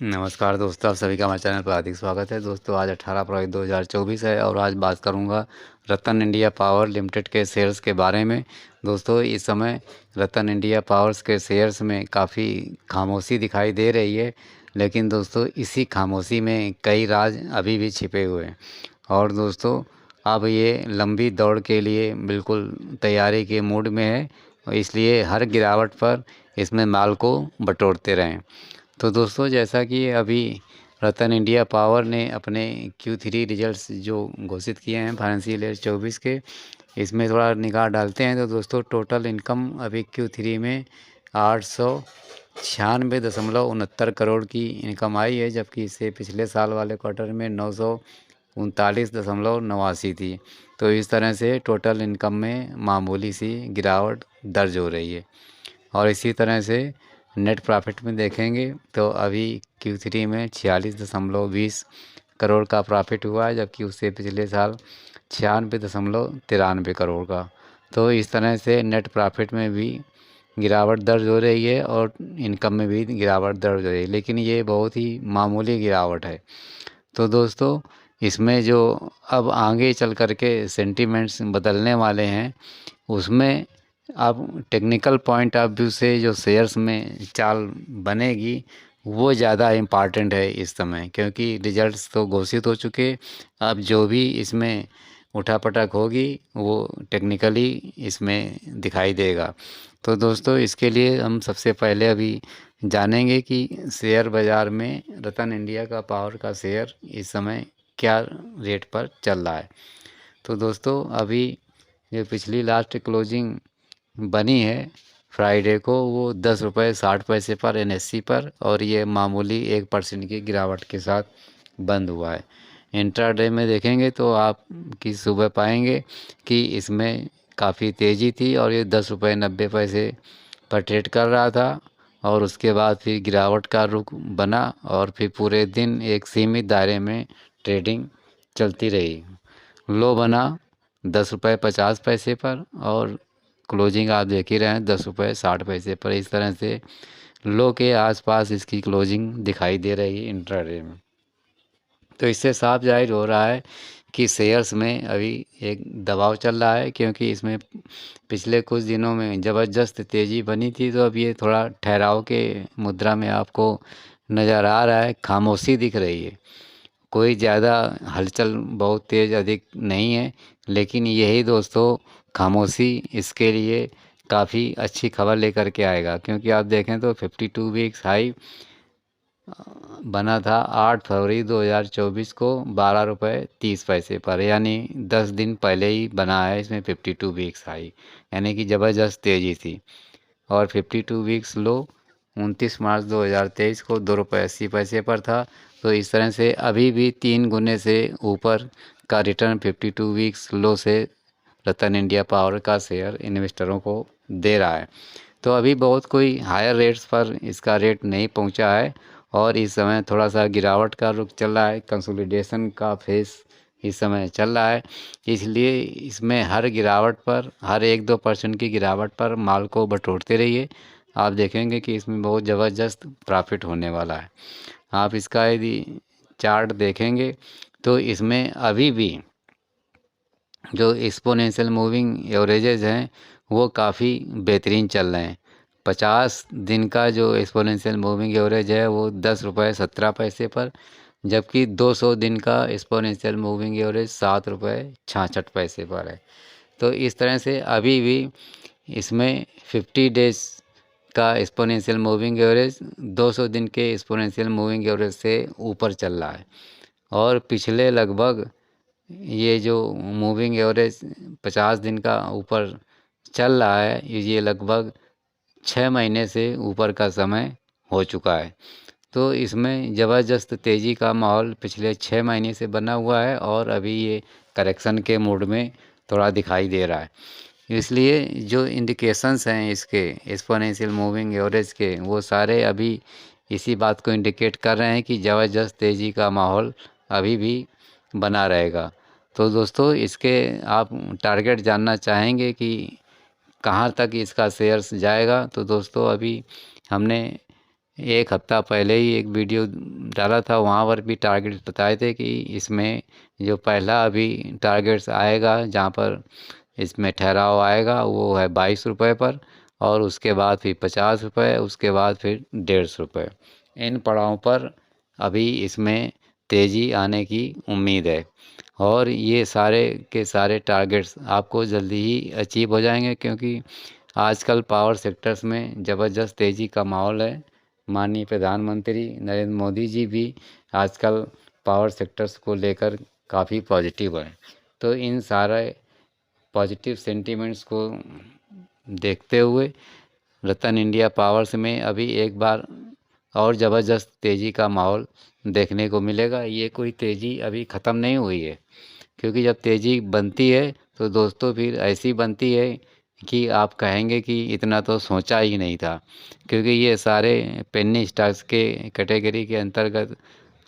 नमस्कार दोस्तों, आप सभी का हमारे चैनल पर हार्दिक स्वागत है। दोस्तों, आज 18 फरवरी 2024 है और आज बात करूंगा रतन इंडिया पावर लिमिटेड के शेयर्स के बारे में। दोस्तों, इस समय रतन इंडिया पावर्स के शेयर्स में काफ़ी खामोशी दिखाई दे रही है, लेकिन दोस्तों इसी खामोशी में कई राज अभी भी छिपे हुए हैं। और दोस्तों, अब ये लंबी दौड़ के लिए बिल्कुल तैयारी के मूड में है, और इसलिए हर गिरावट पर इसमें माल को बटोरते रहें। तो दोस्तों, जैसा कि अभी रतन इंडिया पावर ने अपने Q3 रिजल्ट्स जो घोषित किए हैं फाइनेंशियल ईयर 24 के, इसमें थोड़ा निगाह डालते हैं तो दोस्तों टोटल इनकम अभी Q3 में 896.69 करोड़ की इनकम आई है, जबकि इससे पिछले साल वाले क्वार्टर में 939.89 थी। तो इस तरह से टोटल इनकम में मामूली सी गिरावट दर्ज हो रही है। और इसी तरह से नेट प्रॉफिट में देखेंगे तो अभी Q3 में 46.20 करोड़ का प्रॉफिट हुआ है, जबकि उससे पिछले साल 96.93 करोड़ का। तो इस तरह से नेट प्रॉफिट में भी गिरावट दर्ज हो रही है और इनकम में भी गिरावट दर्ज हो रही है, लेकिन ये बहुत ही मामूली गिरावट है। तो दोस्तों, इसमें जो अब आगे चल कर के सेंटीमेंट्स बदलने वाले हैं, उसमें अब टेक्निकल पॉइंट ऑफ व्यू से जो शेयर्स में चाल बनेगी वो ज़्यादा इम्पॉर्टेंट है इस समय, क्योंकि रिजल्ट्स तो घोषित हो चुके। अब जो भी इसमें उठापटक होगी वो टेक्निकली इसमें दिखाई देगा। तो दोस्तों, इसके लिए हम सबसे पहले अभी जानेंगे कि शेयर बाज़ार में रतन इंडिया का पावर का शेयर इस समय क्या रेट पर चल रहा है। तो दोस्तों, अभी जो पिछली लास्ट क्लोजिंग बनी है फ्राइडे को, वो 10 रुपये 60 पैसे पर NSE पर, और ये मामूली 1% की गिरावट के साथ बंद हुआ है। इंट्राडे में देखेंगे तो आप की सुबह पाएंगे कि इसमें काफ़ी तेज़ी थी और ये 10 रुपये 90 पैसे पर ट्रेड कर रहा था, और उसके बाद फिर गिरावट का रुख बना और फिर पूरे दिन एक सीमित दायरे में ट्रेडिंग चलती रही। लो बना 10 रुपये 50 पैसे पर और क्लोजिंग आप देख ही रहे हैं 10 रुपये 60 पैसे पर। इस तरह से लो के आसपास इसकी क्लोजिंग दिखाई दे रही है इंट्राडे में। तो इससे साफ जाहिर हो रहा है कि शेयर्स में अभी एक दबाव चल रहा है, क्योंकि इसमें पिछले कुछ दिनों में ज़बरदस्त तेज़ी बनी थी, तो अब ये थोड़ा ठहराव के मुद्रा में आपको नज़र आ रहा है, खामोशी दिख रही है। कोई ज़्यादा हलचल बहुत तेज़ अधिक नहीं है, लेकिन यही दोस्तों खामोशी इसके लिए काफ़ी अच्छी खबर लेकर के आएगा, क्योंकि आप देखें तो 52 वीक्स हाई बना था 8 फरवरी 2024 को 12 रुपये 30 पैसे पर, यानी 10 दिन पहले ही बना है इसमें 52 वीक्स हाई, यानी कि ज़बरदस्त तेज़ी थी। और 52 वीक्स लो 29 मार्च 2023 को 2 रुपये 80 पैसे पर था। तो इस तरह से अभी भी 3 गुने से ऊपर का रिटर्न 52 वीक्स लो से रतन इंडिया पावर का शेयर इन्वेस्टरों को दे रहा है। तो अभी बहुत कोई हायर रेट्स पर इसका रेट नहीं पहुंचा है, और इस समय थोड़ा सा गिरावट का रुख चल रहा है, कंसोलिडेशन का फेस इस समय चल रहा है। इसलिए इसमें हर गिरावट पर, हर 1-2% की गिरावट पर माल को बटोरते रहिए। आप देखेंगे कि इसमें बहुत ज़बरदस्त प्रॉफिट होने वाला है। आप इसका यदि चार्ट देखेंगे तो इसमें अभी भी जो एक्सपोनेंशियल मूविंग एवरेजेज हैं वो काफ़ी बेहतरीन चल रहे हैं। 50 दिन का जो एक्सपोनेंशियल मूविंग एवरेज है वो 10 रुपये 17 पैसे पर, जबकि 200 दिन का एक्सपोनेंशियल मूविंग एवरेज 7 रुपये 66 पैसे पर है। तो इस तरह से अभी भी इसमें 50 डेज का एक्सपोनेंशियल मूविंग एवरेज 200 दिन के एक्सपोनेंशियल मूविंग एवरेज से ऊपर चल रहा है। और पिछले लगभग ये जो मूविंग एवरेज 50 दिन का ऊपर चल रहा है, ये लगभग 6 महीने से ऊपर का समय हो चुका है। तो इसमें ज़बरदस्त तेज़ी का माहौल पिछले 6 महीने से बना हुआ है, और अभी ये करेक्शन के मूड में थोड़ा दिखाई दे रहा है। इसलिए जो इंडिकेशंस हैं इसके एक्सपोनेंशियल मूविंग एवरेज के, वो सारे अभी इसी बात को इंडिकेट कर रहे हैं कि ज़बरदस्त तेज़ी का माहौल अभी भी बना रहेगा। तो दोस्तों, इसके आप टारगेट जानना चाहेंगे कि कहाँ तक इसका शेयर्स जाएगा, तो दोस्तों अभी हमने एक हफ्ता पहले ही एक वीडियो डाला था, वहाँ पर भी टारगेट बताए थे कि इसमें जो पहला अभी टारगेट्स आएगा जहाँ पर इसमें ठहराव आएगा वो है 22 रुपये पर, और उसके बाद फिर 50 रुपये, उसके बाद फिर 150 रुपये। इन पड़ावों पर अभी इसमें तेज़ी आने की उम्मीद है, और ये सारे के सारे टारगेट्स आपको जल्दी ही अचीव हो जाएंगे, क्योंकि आजकल पावर सेक्टर्स में ज़बरदस्त तेज़ी का माहौल है। माननीय प्रधानमंत्री नरेंद्र मोदी जी भी आजकल पावर सेक्टर्स को लेकर काफ़ी पॉजिटिव हैं। तो इन सारे पॉजिटिव सेंटीमेंट्स को देखते हुए रतन इंडिया पावर्स में अभी एक बार और ज़बरदस्त तेज़ी का माहौल देखने को मिलेगा। ये कोई तेज़ी अभी ख़त्म नहीं हुई है, क्योंकि जब तेज़ी बनती है तो दोस्तों फिर ऐसी बनती है कि आप कहेंगे कि इतना तो सोचा ही नहीं था, क्योंकि ये सारे पेनी स्टॉक्स के कैटेगरी के अंतर्गत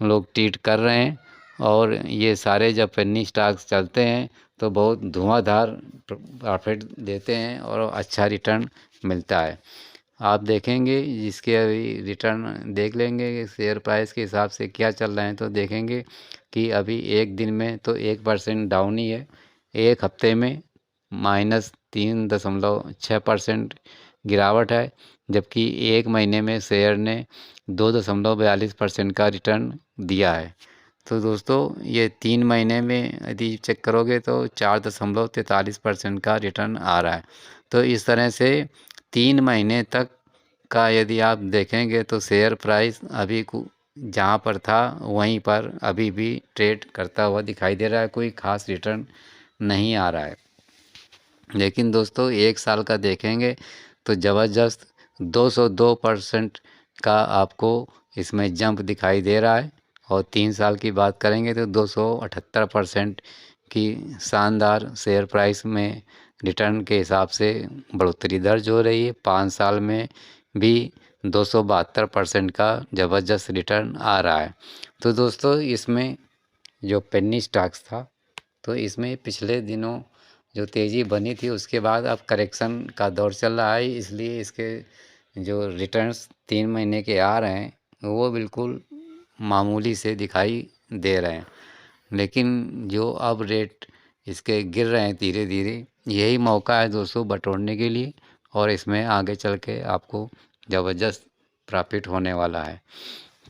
लोग ट्रीट कर रहे हैं, और ये सारे जब पेनी स्टॉक्स चलते हैं तो बहुत धुआंधार प्रॉफिट देते हैं और अच्छा रिटर्न मिलता है। आप देखेंगे जिसके अभी रिटर्न देख लेंगे कि शेयर प्राइस के हिसाब से क्या चल रहे हैं, तो देखेंगे कि अभी एक दिन में तो 1% डाउन ही है, एक हफ्ते में -3.6% गिरावट है, जबकि एक महीने में शेयर ने 2.42% का रिटर्न दिया है। तो दोस्तों ये 3 महीने में यदि चेक करोगे तो 4.43% का रिटर्न आ रहा है। तो इस तरह से 3 महीने तक का यदि आप देखेंगे तो शेयर प्राइस अभी जहाँ पर था वहीं पर अभी भी ट्रेड करता हुआ दिखाई दे रहा है, कोई ख़ास रिटर्न नहीं आ रहा है। लेकिन दोस्तों 1 साल का देखेंगे तो ज़बरदस्त 202% का आपको इसमें जंप दिखाई दे रहा है, और 3 साल की बात करेंगे तो 278% की शानदार शेयर प्राइस में रिटर्न के हिसाब से बढ़ोतरी दर्ज हो रही है। 5 साल में भी 272% का ज़बरदस्त रिटर्न आ रहा है। तो दोस्तों इसमें जो पेनी स्टॉक्स था, तो इसमें पिछले दिनों जो तेज़ी बनी थी उसके बाद अब करेक्शन का दौर चल रहा है, इसलिए इसके जो रिटर्न्स 3 महीने के आ रहे हैं वो बिल्कुल मामूली से दिखाई दे रहे हैं। लेकिन जो अब रेट इसके गिर रहे हैं धीरे धीरे, यही मौका है दोस्तों बटोरने के लिए, और इसमें आगे चल के आपको ज़बरदस्त प्रॉफिट होने वाला है।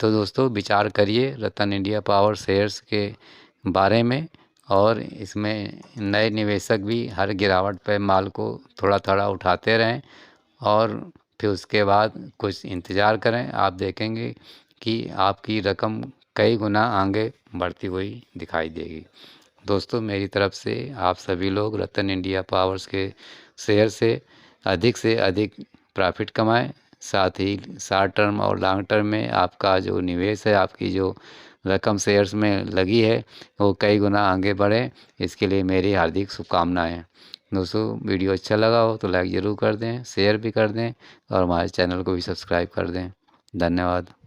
तो दोस्तों विचार करिए रतन इंडिया पावर शेयर्स के बारे में, और इसमें नए निवेशक भी हर गिरावट पे माल को थोड़ा थोड़ा उठाते रहें, और फिर उसके बाद कुछ इंतज़ार करें। आप देखेंगे कि आपकी रकम कई गुना आगे बढ़ती हुई दिखाई देगी। दोस्तों मेरी तरफ से आप सभी लोग रतन इंडिया पावर्स के शेयर से अधिक प्रॉफिट कमाएं, साथ ही शॉर्ट टर्म और लॉन्ग टर्म में आपका जो निवेश है, आपकी जो रकम शेयर्स में लगी है वो कई गुना आगे बढ़े, इसके लिए मेरी हार्दिक शुभकामनाएं हैं। दोस्तों वीडियो अच्छा लगा हो तो लाइक ज़रूर कर दें, शेयर भी कर दें, और हमारे चैनल को भी सब्सक्राइब कर दें। धन्यवाद।